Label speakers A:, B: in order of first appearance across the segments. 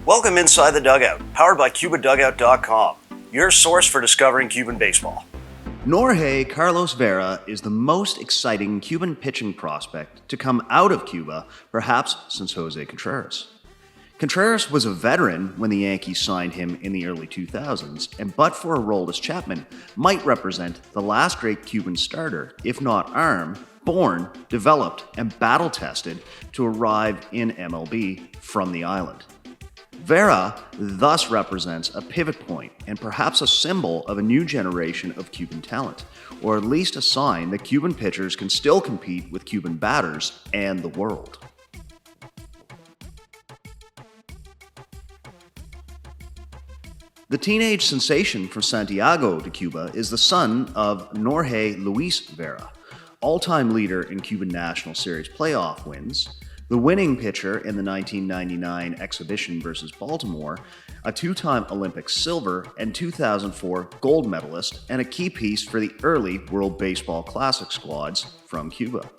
A: Welcome inside the dugout, powered by CubaDugout.com, your source for discovering Cuban baseball.
B: Norge Carlos Vera is the most exciting Cuban pitching prospect to come out of Cuba, perhaps since Jose Contreras. Contreras was a veteran when the Yankees signed him in the early 2000s, and but for Aroldis Chapman, might represent the last great Cuban starter, if not arm, born, developed, and battle-tested to arrive in MLB from the island. Vera thus represents a pivot point and perhaps a symbol of a new generation of Cuban talent, or at least a sign that Cuban pitchers can still compete with Cuban batters and the world. The teenage sensation from Santiago de Cuba is the son of Norge Luis Vera, all-time leader in Cuban National Series playoff wins, the winning pitcher in the 1999 exhibition versus Baltimore, a two-time Olympic silver and 2004 gold medalist, and a key piece for the early World Baseball Classic squads from Cuba.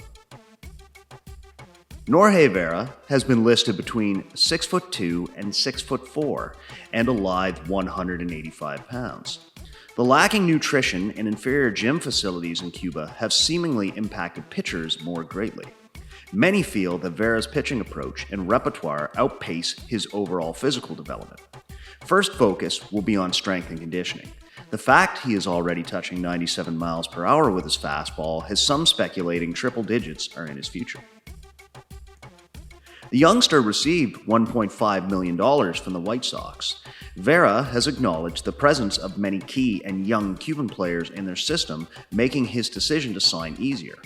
B: Norge Vera has been listed between 6'2" and 6'4", and a lithe 185 pounds. The lacking nutrition and inferior gym facilities in Cuba have seemingly impacted pitchers more greatly. Many feel that Vera's pitching approach and repertoire outpace his overall physical development. First focus will be on strength and conditioning. The fact he is already touching 97 miles per hour with his fastball has some speculating triple digits are in his future. The youngster received $1.5 million from the White Sox. Vera has acknowledged the presence of many key and young Cuban players in their system, making his decision to sign easier.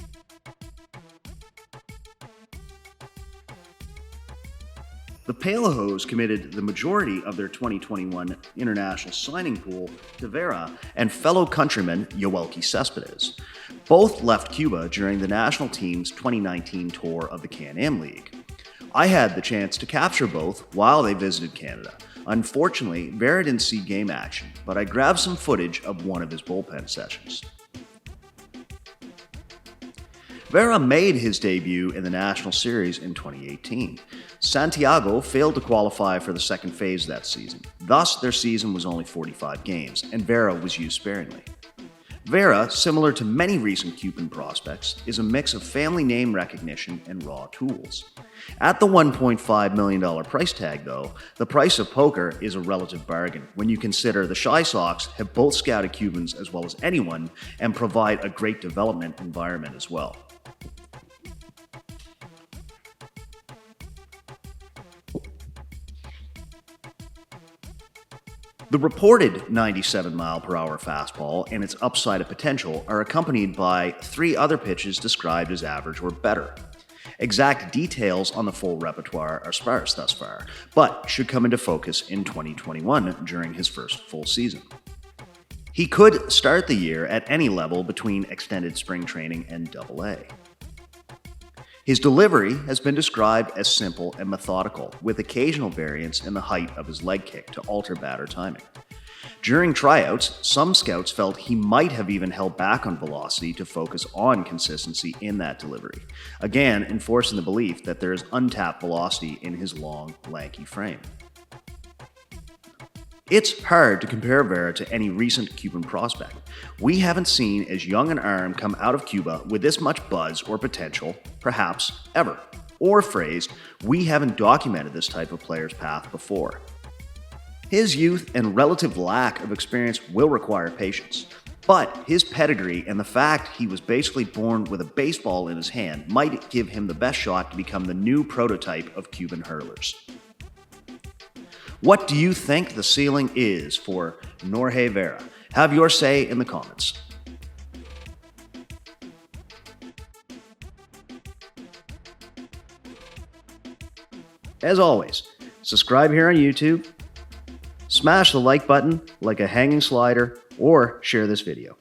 B: The Palejos committed the majority of their 2021 international signing pool to Vera and fellow countryman Yoelqui Céspedes. Both left Cuba during the national team's 2019 tour of the CanAm League. I had the chance to capture both while they visited Canada. Unfortunately, Vera didn't see game action, but I grabbed some footage of one of his bullpen sessions. Vera made his debut in the National Series in 2018. Santiago failed to qualify for the second phase that season. Thus, their season was only 45 games, and Vera was used sparingly. Vera, similar to many recent Cuban prospects, is a mix of family name recognition and raw tools. At the $1.5 million price tag, though, the price of poker is a relative bargain when you consider the Chi Sox have both scouted Cubans as well as anyone and provide a great development environment as well. The reported 97-mile-per-hour fastball and its upside of potential are accompanied by 3 other pitches described as average or better. Exact details on the full repertoire are sparse thus far, but should come into focus in 2021 during his first full season. He could start the year at any level between extended spring training and Double-A. His delivery has been described as simple and methodical, with occasional variance in the height of his leg kick to alter batter timing. During tryouts, some scouts felt he might have even held back on velocity to focus on consistency in that delivery, again enforcing the belief that there is untapped velocity in his long, lanky frame. It's hard to compare Vera to any recent Cuban prospect. We haven't seen as young an arm come out of Cuba with this much buzz or potential, perhaps, ever. Or phrased, we haven't documented this type of player's path before. His youth and relative lack of experience will require patience, but his pedigree and the fact he was basically born with a baseball in his hand might give him the best shot to become the new prototype of Cuban hurlers. What do you think the ceiling is for Norge Vera? Have your say in the comments. As always, subscribe here on YouTube, smash the like button like a hanging slider, or share this video.